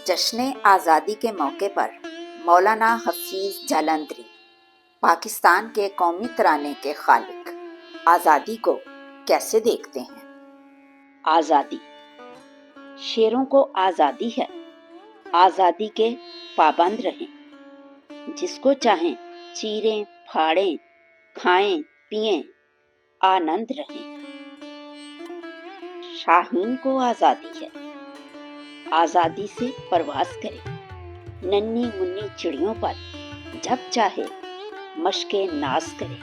जश्न आज़ादी के मौके पर मौलाना हफीज़ जालंधरी पाकिस्तान के कौमी तराने के खालिक आज़ादी को कैसे देखते हैं? आज़ादी, शेरों को आज़ादी है, आज़ादी के पाबंद रहें, जिसको चाहें चीरें फाड़ें, खाएं पिएं, आनंद रहें। शाहीन को आज़ादी है, आज़ादी से परवाज करें, नन्ही मुन्नी चिड़ियों पर जब चाहे मशके नाज करें।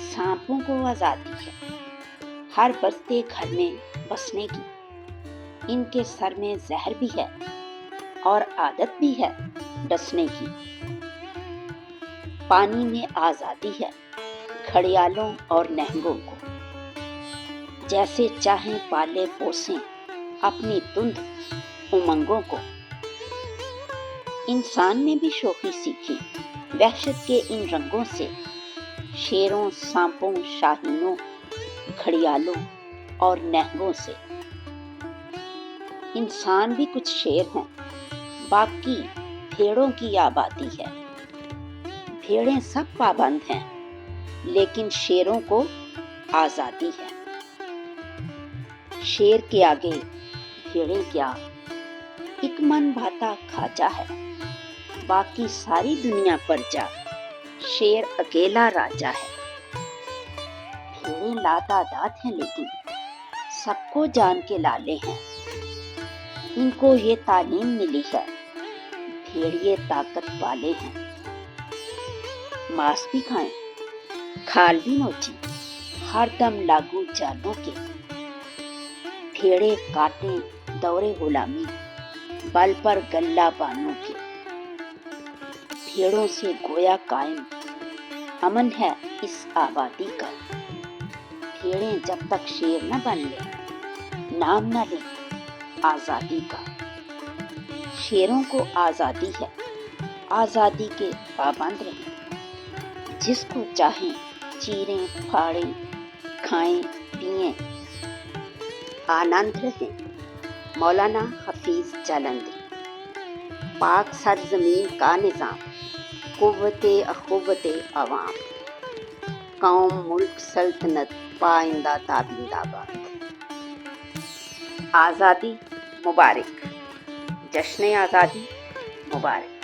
सांपों को आज़ादी है, हर बसते घर में बसने की, इनके सर में जहर भी है और आदत भी है डसने की। पानी में आज़ादी है, घड़ियालों और नहंगों को, जैसे चाहें पाले पोसें अपनी धुंध उमंगों को। इंसान ने भी शोखी सीखी वहशत के इन रंगों से, शेरों सांपों शाहीनों घड़ियालों और नहंगों से। इंसान भी कुछ शेर हैं, बाकी भेड़ों की आबादी है। भेड़ें सब पाबंद हैं, लेकिन शेरों को आज़ादी है। शेर के आगे भेड़ें क्या, एक मन भाता खाजा है, बाकी सारी दुनिया पर जा शेर अकेला राजा है। भेड़ें लातादाद हैं, लेकिन सबको जान के लाले हैं, इनको ये तालीम मिली है, भेड़िए ताकत वाले हैं। मांस भी खाएं, खाल भी नोचें, हर दम लागू जालों के। भेड़े काटें दौरे गुलामी, बल पर गल्ला बानों के। भेड़ों से गोया कायम अमन है इस आबादी का। भेड़ें जब तक शेर न बन ले, नाम न ले आज़ादी का। शेरों को आज़ादी है, आज़ादी के पाबंद रहें, जिसको चाहें चीरें फाड़ें, खाएं पिएं, आनंद रहें। मौलाना हफीज़ जालंधरी। पाक सरज़मीन का निज़ाम, कुव्वते अखुव्वते अवाम, कौम मुल्क सल्तनत पाइंदा ताबिंदाबाद। आज़ादी मुबारक, जश्न आज़ादी मुबारक।